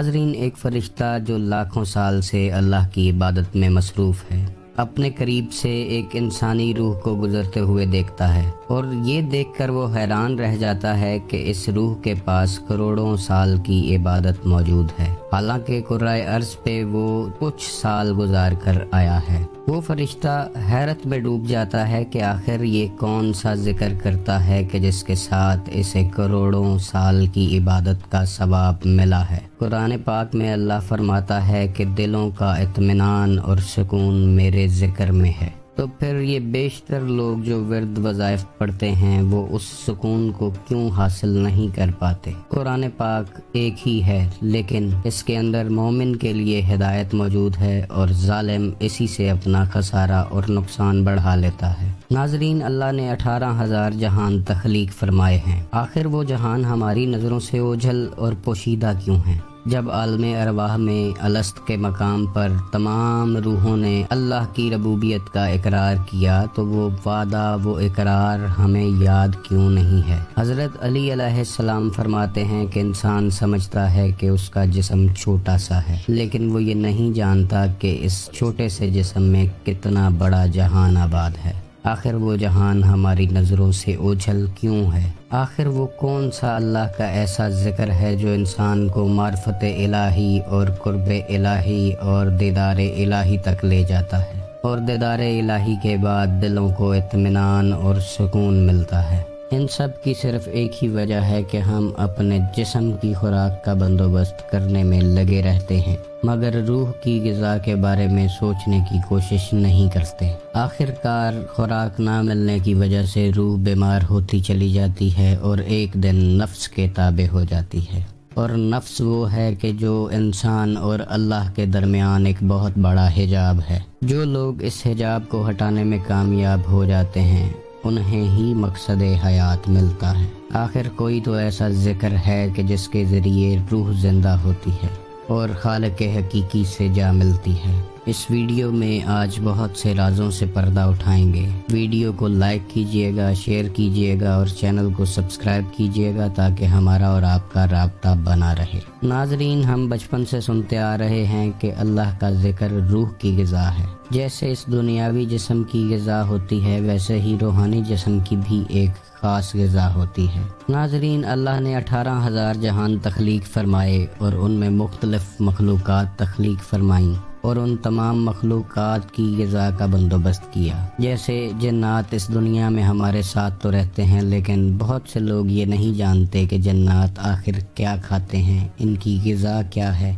ناظرین، ایک فرشتہ جو لاکھوں سال سے اللہ کی عبادت میں مصروف ہے اپنے قریب سے ایک انسانی روح کو گزرتے ہوئے دیکھتا ہے، اور یہ دیکھ کر وہ حیران رہ جاتا ہے کہ اس روح کے پاس کروڑوں سال کی عبادت موجود ہے، حالانکہ کرۂ ارض پہ وہ کچھ سال گزار کر آیا ہے۔ وہ فرشتہ حیرت میں ڈوب جاتا ہے کہ آخر یہ کون سا ذکر کرتا ہے کہ جس کے ساتھ اسے کروڑوں سال کی عبادت کا ثواب ملا ہے۔ قرآن پاک میں اللہ فرماتا ہے کہ دلوں کا اطمینان اور سکون میرے ذکر میں ہے، تو پھر یہ بیشتر لوگ جو ورد وظائف پڑھتے ہیں وہ اس سکون کو کیوں حاصل نہیں کر پاتے؟ قرآن پاک ایک ہی ہے، لیکن اس کے اندر مومن کے لیے ہدایت موجود ہے اور ظالم اسی سے اپنا خسارہ اور نقصان بڑھا لیتا ہے۔ ناظرین، اللہ نے 18,000 جہان تخلیق فرمائے ہیں، آخر وہ جہان ہماری نظروں سے اوجھل اور پوشیدہ کیوں ہیں؟ جب عالم ارواح میں الست کے مقام پر تمام روحوں نے اللہ کی ربوبیت کا اقرار کیا تو وہ وعدہ، وہ اقرار ہمیں یاد کیوں نہیں ہے؟ حضرت علی علیہ السلام فرماتے ہیں کہ انسان سمجھتا ہے کہ اس کا جسم چھوٹا سا ہے، لیکن وہ یہ نہیں جانتا کہ اس چھوٹے سے جسم میں کتنا بڑا جہان آباد ہے۔ آخر وہ جہان ہماری نظروں سے اوجھل کیوں ہے؟ آخر وہ کون سا اللہ کا ایسا ذکر ہے جو انسان کو معرفت الہی اور قرب الہی اور دیدار الہی تک لے جاتا ہے، اور دیدار الہی کے بعد دلوں کو اطمینان اور سکون ملتا ہے؟ ان سب کی صرف ایک ہی وجہ ہے کہ ہم اپنے جسم کی خوراک کا بندوبست کرنے میں لگے رہتے ہیں، مگر روح کی غذا کے بارے میں سوچنے کی کوشش نہیں کرتے۔ آخر کار خوراک نہ ملنے کی وجہ سے روح بیمار ہوتی چلی جاتی ہے اور ایک دن نفس کے تابع ہو جاتی ہے، اور نفس وہ ہے کہ جو انسان اور اللہ کے درمیان ایک بہت بڑا حجاب ہے۔ جو لوگ اس حجاب کو ہٹانے میں کامیاب ہو جاتے ہیں انہیں ہی مقصد حیات ملتا ہے۔ آخر کوئی تو ایسا ذکر ہے کہ جس کے ذریعے روح زندہ ہوتی ہے اور خالق حقیقی سے جا ملتی ہے۔ اس ویڈیو میں آج بہت سے رازوں سے پردہ اٹھائیں گے۔ ویڈیو کو لائک کیجئے گا، شیئر کیجئے گا اور چینل کو سبسکرائب کیجئے گا تاکہ ہمارا اور آپ کا رابطہ بنا رہے۔ ناظرین، ہم بچپن سے سنتے آ رہے ہیں کہ اللہ کا ذکر روح کی غذا ہے۔ جیسے اس دنیاوی جسم کی غذا ہوتی ہے، ویسے ہی روحانی جسم کی بھی ایک خاص غذا ہوتی ہے۔ ناظرین، اللہ نے 18,000 جہان تخلیق فرمائے اور ان میں مختلف مخلوقات تخلیق فرمائیں اور ان تمام مخلوقات کی غذا کا بندوبست کیا۔ جیسے جنات اس دنیا میں ہمارے ساتھ تو رہتے ہیں، لیکن بہت سے لوگ یہ نہیں جانتے کہ جنات آخر کیا کھاتے ہیں، ان کی غذا کیا ہے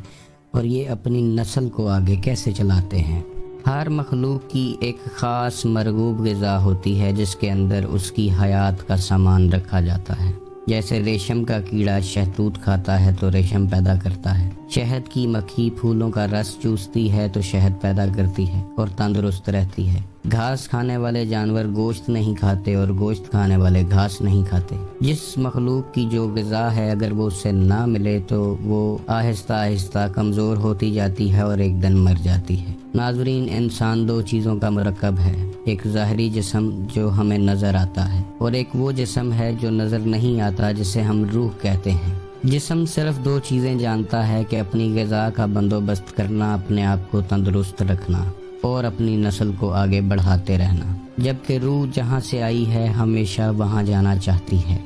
اور یہ اپنی نسل کو آگے کیسے چلاتے ہیں۔ ہر مخلوق کی ایک خاص مرغوب غذا ہوتی ہے جس کے اندر اس کی حیات کا سامان رکھا جاتا ہے۔ جیسے ریشم کا کیڑا شہتوت کھاتا ہے تو ریشم پیدا کرتا ہے، شہد کی مکھی پھولوں کا رس چوستی ہے تو شہد پیدا کرتی ہے اور تندرست رہتی ہے۔ گھاس کھانے والے جانور گوشت نہیں کھاتے اور گوشت کھانے والے گھاس نہیں کھاتے۔ جس مخلوق کی جو غذا ہے اگر وہ اس سے نہ ملے تو وہ آہستہ آہستہ کمزور ہوتی جاتی ہے اور ایک دن مر جاتی ہے۔ ناظرین، انسان دو چیزوں کا مرکب ہے، ایک ظاہری جسم جو ہمیں نظر آتا ہے اور ایک وہ جسم ہے جو نظر نہیں آتا جسے ہم روح کہتے ہیں۔ جسم صرف دو چیزیں جانتا ہے کہ اپنی غذا کا بندوبست کرنا، اپنے آپ کو تندرست رکھنا اور اپنی نسل کو آگے بڑھاتے رہنا، جبکہ روح جہاں سے آئی ہے ہمیشہ وہاں جانا چاہتی ہے۔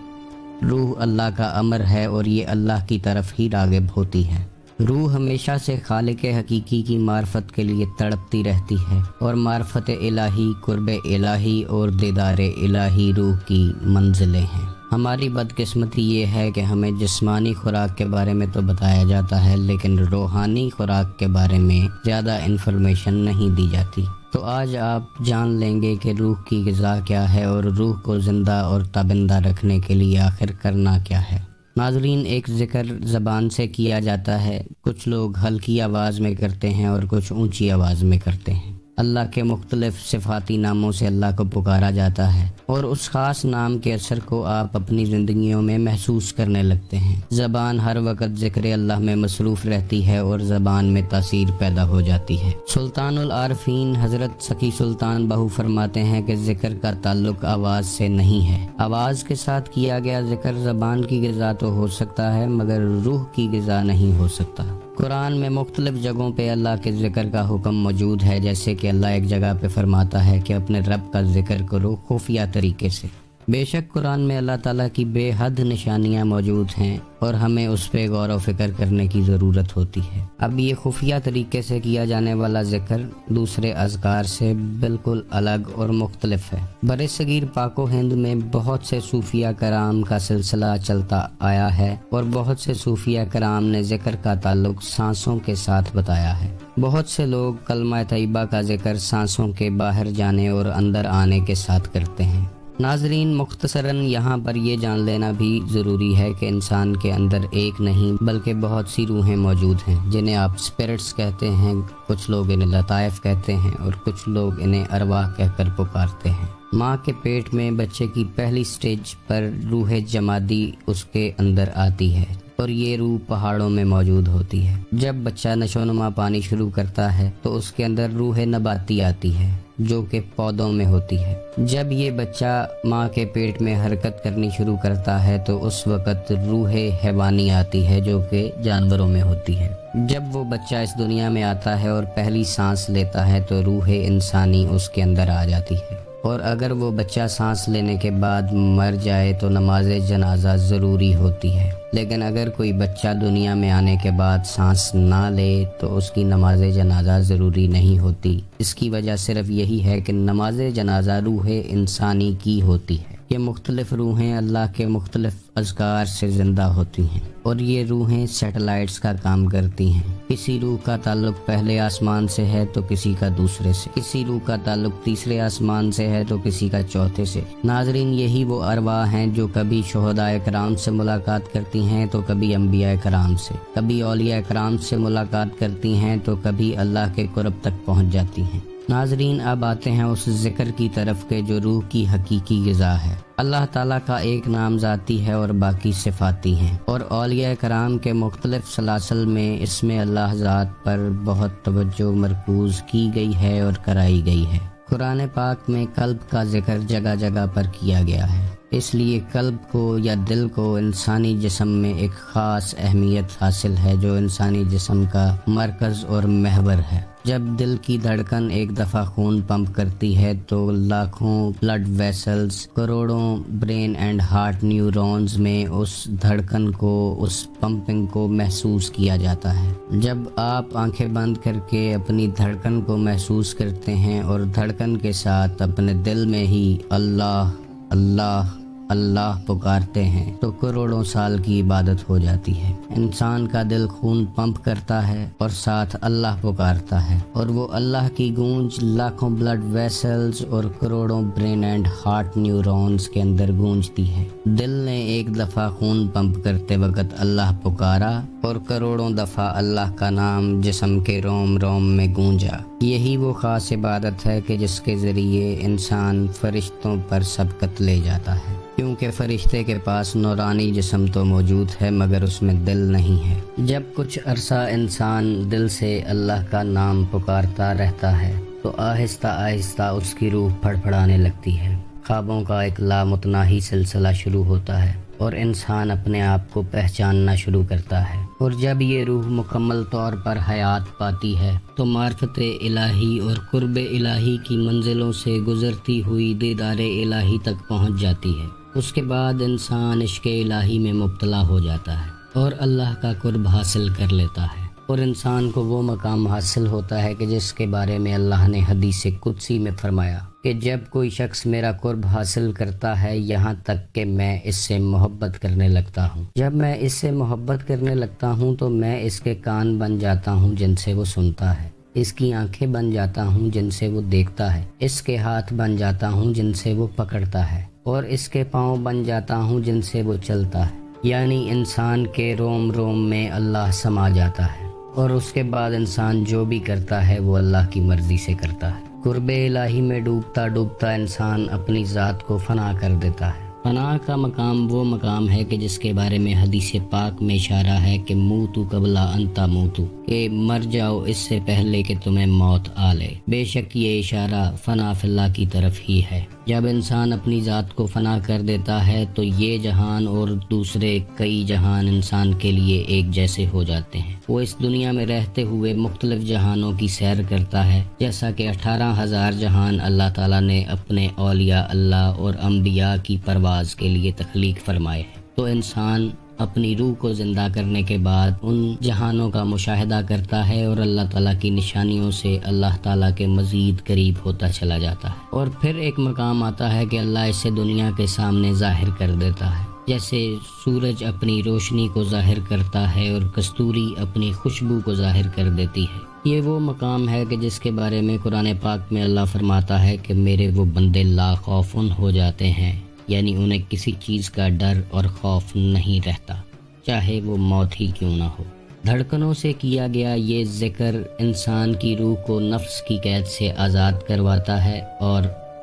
روح اللہ کا امر ہے اور یہ اللہ کی طرف ہی راغب ہوتی ہے۔ روح ہمیشہ سے خالق حقیقی کی معرفت کے لیے تڑپتی رہتی ہے، اور معرفت الہی، قرب الہی اور دیدار الہی روح کی منزلیں ہیں۔ ہماری بدقسمتی یہ ہے کہ ہمیں جسمانی خوراک کے بارے میں تو بتایا جاتا ہے، لیکن روحانی خوراک کے بارے میں زیادہ انفارمیشن نہیں دی جاتی۔ تو آج آپ جان لیں گے کہ روح کی غذا کیا ہے اور روح کو زندہ اور تابندہ رکھنے کے لیے آخر کرنا کیا ہے۔ ناظرین، ایک ذکر زبان سے کیا جاتا ہے، کچھ لوگ ہلکی آواز میں کرتے ہیں اور کچھ اونچی آواز میں کرتے ہیں۔ اللہ کے مختلف صفاتی ناموں سے اللہ کو پکارا جاتا ہے اور اس خاص نام کے اثر کو آپ اپنی زندگیوں میں محسوس کرنے لگتے ہیں۔ زبان ہر وقت ذکر اللہ میں مصروف رہتی ہے اور زبان میں تاثیر پیدا ہو جاتی ہے۔ سلطان العارفین حضرت سخی سلطان بہو فرماتے ہیں کہ ذکر کا تعلق آواز سے نہیں ہے۔ آواز کے ساتھ کیا گیا ذکر زبان کی غذا تو ہو سکتا ہے مگر روح کی غذا نہیں ہو سکتا۔ قرآن میں مختلف جگہوں پہ اللہ کے ذکر کا حکم موجود ہے، جیسے کہ اللہ ایک جگہ پہ فرماتا ہے کہ اپنے رب کا ذکر کرو خفیہ طریقے سے۔ بے شک قرآن میں اللہ تعالیٰ کی بے حد نشانیاں موجود ہیں اور ہمیں اس پہ غور و فکر کرنے کی ضرورت ہوتی ہے۔ اب یہ خفیہ طریقے سے کیا جانے والا ذکر دوسرے اذکار سے بالکل الگ اور مختلف ہے۔ برصغیر پاک و ہند میں بہت سے صوفیہ کرام کا سلسلہ چلتا آیا ہے اور بہت سے صوفیہ کرام نے ذکر کا تعلق سانسوں کے ساتھ بتایا ہے۔ بہت سے لوگ کلمہ طیبہ کا ذکر سانسوں کے باہر جانے اور اندر آنے کے ساتھ کرتے ہیں۔ ناظرین، مختصراً یہاں پر یہ جان لینا بھی ضروری ہے کہ انسان کے اندر ایک نہیں بلکہ بہت سی روحیں موجود ہیں، جنہیں آپ اسپرٹس کہتے ہیں، کچھ لوگ انہیں لطائف کہتے ہیں اور کچھ لوگ انہیں ارواح کہہ کر پکارتے ہیں۔ ماں کے پیٹ میں بچے کی پہلی سٹیج پر روح جمادی اس کے اندر آتی ہے اور یہ روح پہاڑوں میں موجود ہوتی ہے۔ جب بچہ نشو و نما پانی شروع کرتا ہے تو اس کے اندر روح نباتی آتی ہے جو کہ پودوں میں ہوتی ہے۔ جب یہ بچہ ماں کے پیٹ میں حرکت کرنی شروع کرتا ہے تو اس وقت روح حیوانی آتی ہے جو کہ جانوروں میں ہوتی ہے۔ جب وہ بچہ اس دنیا میں آتا ہے اور پہلی سانس لیتا ہے تو روح انسانی اس کے اندر آ جاتی ہے، اور اگر وہ بچہ سانس لینے کے بعد مر جائے تو نماز جنازہ ضروری ہوتی ہے۔ لیکن اگر کوئی بچہ دنیا میں آنے کے بعد سانس نہ لے تو اس کی نماز جنازہ ضروری نہیں ہوتی۔ اس کی وجہ صرف یہی ہے کہ نماز جنازہ روح انسانی کی ہوتی ہے۔ یہ مختلف روحیں اللہ کے مختلف اذکار سے زندہ ہوتی ہیں اور یہ روحیں سیٹلائٹس کا کام کرتی ہیں۔ کسی روح کا تعلق پہلے آسمان سے ہے تو کسی کا دوسرے سے، کسی روح کا تعلق تیسرے آسمان سے ہے تو کسی کا چوتھے سے۔ ناظرین، یہی وہ ارواح ہیں جو کبھی شہداء کرام سے ملاقات کرتی ہیں تو کبھی انبیاء کرام سے، کبھی اولیاء کرام سے ملاقات کرتی ہیں تو کبھی اللہ کے قرب تک پہنچ جاتی ہیں۔ ناظرین، اب آتے ہیں اس ذکر کی طرف کہ جو روح کی حقیقی غذا ہے۔ اللہ تعالیٰ کا ایک نام ذاتی ہے اور باقی صفاتی ہیں، اور اولیاء کرام کے مختلف سلاسل میں اس میں اللہ ذات پر بہت توجہ مرکوز کی گئی ہے اور کرائی گئی ہے۔ قرآن پاک میں قلب کا ذکر جگہ جگہ پر کیا گیا ہے، اس لیے قلب کو یا دل کو انسانی جسم میں ایک خاص اہمیت حاصل ہے جو انسانی جسم کا مرکز اور محور ہے۔ جب دل کی دھڑکن ایک دفعہ خون پمپ کرتی ہے تو لاکھوں بلڈ ویسلز، کروڑوں برین اینڈ ہارٹ نیورونز میں اس دھڑکن کو، اس پمپنگ کو محسوس کیا جاتا ہے۔ جب آپ آنکھیں بند کر کے اپنی دھڑکن کو محسوس کرتے ہیں اور دھڑکن کے ساتھ اپنے دل میں ہی اللہ اللہ اللہ پکارتے ہیں تو کروڑوں سال کی عبادت ہو جاتی ہے۔ انسان کا دل خون پمپ کرتا ہے اور ساتھ اللہ پکارتا ہے، اور وہ اللہ کی گونج لاکھوں بلڈ ویسلز اور کروڑوں برین اینڈ ہارٹ نیورونز کے اندر گونجتی ہے۔ دل نے ایک دفعہ خون پمپ کرتے وقت اللہ پکارا اور کروڑوں دفعہ اللہ کا نام جسم کے روم روم میں گونجا۔ یہی وہ خاص عبادت ہے کہ جس کے ذریعے انسان فرشتوں پر سبقت لے جاتا ہے، کیونکہ فرشتے کے پاس نورانی جسم تو موجود ہے مگر اس میں دل نہیں ہے۔ جب کچھ عرصہ انسان دل سے اللہ کا نام پکارتا رہتا ہے تو آہستہ آہستہ اس کی روح پھڑپھڑانے لگتی ہے، خوابوں کا ایک لامتناہی سلسلہ شروع ہوتا ہے اور انسان اپنے آپ کو پہچاننا شروع کرتا ہے، اور جب یہ روح مکمل طور پر حیات پاتی ہے تو معرفت الہی اور قرب الہی کی منزلوں سے گزرتی ہوئی دیدار الہی تک پہنچ جاتی ہے۔ اس کے بعد انسان عشق الہی میں مبتلا ہو جاتا ہے اور اللہ کا قرب حاصل کر لیتا ہے، اور انسان کو وہ مقام حاصل ہوتا ہے کہ جس کے بارے میں اللہ نے حدیث قدسی میں فرمایا کہ جب کوئی شخص میرا قرب حاصل کرتا ہے یہاں تک کہ میں اس سے محبت کرنے لگتا ہوں، جب میں اس سے محبت کرنے لگتا ہوں تو میں اس کے کان بن جاتا ہوں جن سے وہ سنتا ہے، اس کی آنکھیں بن جاتا ہوں جن سے وہ دیکھتا ہے، اس کے ہاتھ بن جاتا ہوں جن سے وہ پکڑتا ہے، اور اس کے پاؤں بن جاتا ہوں جن سے وہ چلتا ہے۔ یعنی انسان کے روم روم میں اللہ سما جاتا ہے، اور اس کے بعد انسان جو بھی کرتا ہے وہ اللہ کی مرضی سے کرتا ہے۔ قرب الہی میں ڈوبتا ڈوبتا انسان اپنی ذات کو فنا کر دیتا ہے۔ فنا کا مقام وہ مقام ہے کہ جس کے بارے میں حدیث پاک میں اشارہ ہے کہ موتو قبل ان تموتو، کہ مر جاؤ اس سے پہلے کہ تمہیں موت آ لے۔ بے شک یہ اشارہ فنا فی اللہ کی طرف ہی ہے۔ جب انسان اپنی ذات کو فنا کر دیتا ہے تو یہ جہان اور دوسرے کئی جہان انسان کے لیے ایک جیسے ہو جاتے ہیں۔ وہ اس دنیا میں رہتے ہوئے مختلف جہانوں کی سیر کرتا ہے، جیسا کہ 18,000 جہان اللہ تعالیٰ نے اپنے اولیاء اللہ اور انبیاء کی پرواز کے لیے تخلیق فرمائے ہیں۔ تو انسان اپنی روح کو زندہ کرنے کے بعد ان جہانوں کا مشاہدہ کرتا ہے اور اللہ تعالیٰ کی نشانیوں سے اللہ تعالیٰ کے مزید قریب ہوتا چلا جاتا ہے، اور پھر ایک مقام آتا ہے کہ اللہ اسے دنیا کے سامنے ظاہر کر دیتا ہے، جیسے سورج اپنی روشنی کو ظاہر کرتا ہے اور کستوری اپنی خوشبو کو ظاہر کر دیتی ہے۔ یہ وہ مقام ہے کہ جس کے بارے میں قرآن پاک میں اللہ فرماتا ہے کہ میرے وہ بندے لا خوفن ہو جاتے ہیں، یعنی انہیں کسی چیز کا ڈر اور خوف نہیں رہتا، چاہے وہ موت ہی کیوں نہ ہو۔ دھڑکنوں سے کیا گیا یہ ذکر انسان کی روح کو نفس کی قید سے آزاد کرواتا ہے اور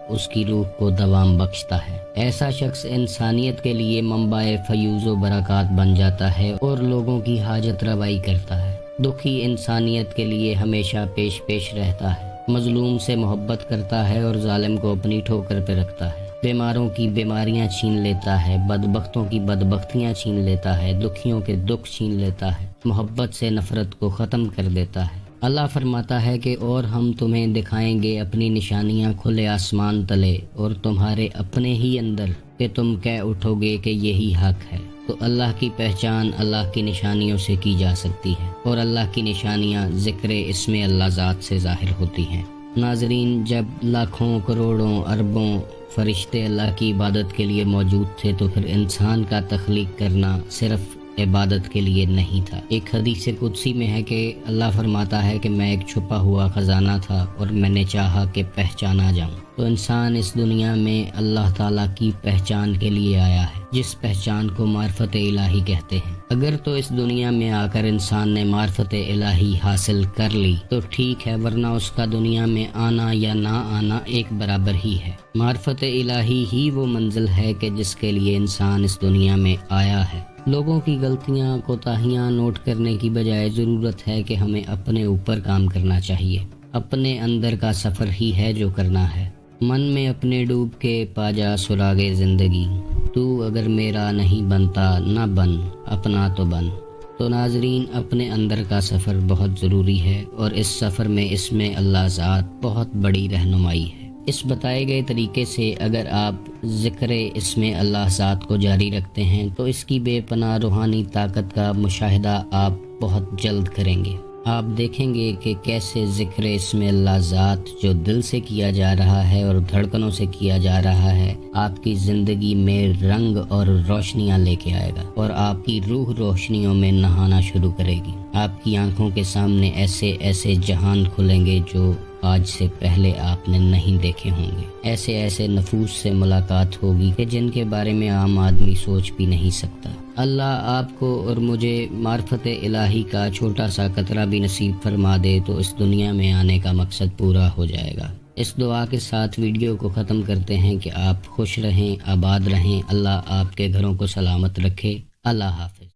اس کی روح کو دوام بخشتا ہے۔ ایسا شخص انسانیت کے لیے منبع فیوز و برکات بن جاتا ہے اور لوگوں کی حاجت روائی کرتا ہے۔ دکھی انسانیت کے لیے ہمیشہ پیش رہتا ہے، مظلوم سے محبت کرتا ہے اور ظالم کو اپنی ٹھوکر پہ رکھتا ہے، بیماروں کی بیماریاں چھین لیتا ہے، بدبختوں کی بدبختیاں چھین لیتا ہے، دکھیوں کے دکھ چھین لیتا ہے، محبت سے نفرت کو ختم کر دیتا ہے۔ اللہ فرماتا ہے کہ اور ہم تمہیں دکھائیں گے اپنی نشانیاں کھلے آسمان تلے اور تمہارے اپنے ہی اندر، کہ تم کہہ اٹھو گے کہ یہی حق ہے۔ تو اللہ کی پہچان اللہ کی نشانیوں سے کی جا سکتی ہے، اور اللہ کی نشانیاں ذکر اسم اللہ ذات سے ظاہر ہوتی ہیں۔ ناظرین، جب لاکھوں کروڑوں اربوں فرشتے اللہ کی عبادت کے لیے موجود تھے تو پھر انسان کا تخلیق کرنا صرف عبادت کے لیے نہیں تھا۔ ایک حدیث قدسی میں ہے کہ اللہ فرماتا ہے کہ میں ایک چھپا ہوا خزانہ تھا اور میں نے چاہا کہ پہچانا جاؤں۔ تو انسان اس دنیا میں اللہ تعالیٰ کی پہچان کے لیے آیا ہے، جس پہچان کو معرفت الہی کہتے ہیں۔ اگر تو اس دنیا میں آ کر انسان نے معرفت الہی حاصل کر لی تو ٹھیک ہے، ورنہ اس کا دنیا میں آنا یا نہ آنا ایک برابر ہی ہے۔ معرفت الہی ہی وہ منزل ہے کہ جس کے لیے انسان اس دنیا میں آیا ہے۔ لوگوں کی غلطیاں کوتاہیاں نوٹ کرنے کی بجائے ضرورت ہے کہ ہمیں اپنے اوپر کام کرنا چاہیے۔ اپنے اندر کا سفر ہی ہے جو کرنا ہے۔ من میں اپنے ڈوب کے پا جا سراغے زندگی، تو اگر میرا نہیں بنتا نہ بن، اپنا تو بن۔ تو ناظرین، اپنے اندر کا سفر بہت ضروری ہے، اور اس سفر میں اسم اللہ ذات بہت بڑی رہنمائی ہے۔ اس بتائے گئے طریقے سے اگر آپ ذکر اسم اللہ ذات کو جاری رکھتے ہیں تو اس کی بے پناہ روحانی طاقت کا مشاہدہ آپ بہت جلد کریں گے۔ آپ دیکھیں گے کہ کیسے ذکر اسم اللہ ذات جو دل سے کیا جا رہا ہے اور دھڑکنوں سے کیا جا رہا ہے، آپ کی زندگی میں رنگ اور روشنیاں لے کے آئے گا، اور آپ کی روح روشنیوں میں نہانا شروع کرے گی۔ آپ کی آنکھوں کے سامنے ایسے ایسے جہان کھلیں گے جو آج سے پہلے آپ نے نہیں دیکھے ہوں گے۔ ایسے ایسے نفوس سے ملاقات ہوگی کہ جن کے بارے میں عام آدمی سوچ بھی نہیں سکتا۔ اللہ آپ کو اور مجھے معرفت الہی کا چھوٹا سا قطرہ بھی نصیب فرما دے تو اس دنیا میں آنے کا مقصد پورا ہو جائے گا۔ اس دعا کے ساتھ ویڈیو کو ختم کرتے ہیں کہ آپ خوش رہیں، آباد رہیں، اللہ آپ کے گھروں کو سلامت رکھے۔ اللہ حافظ۔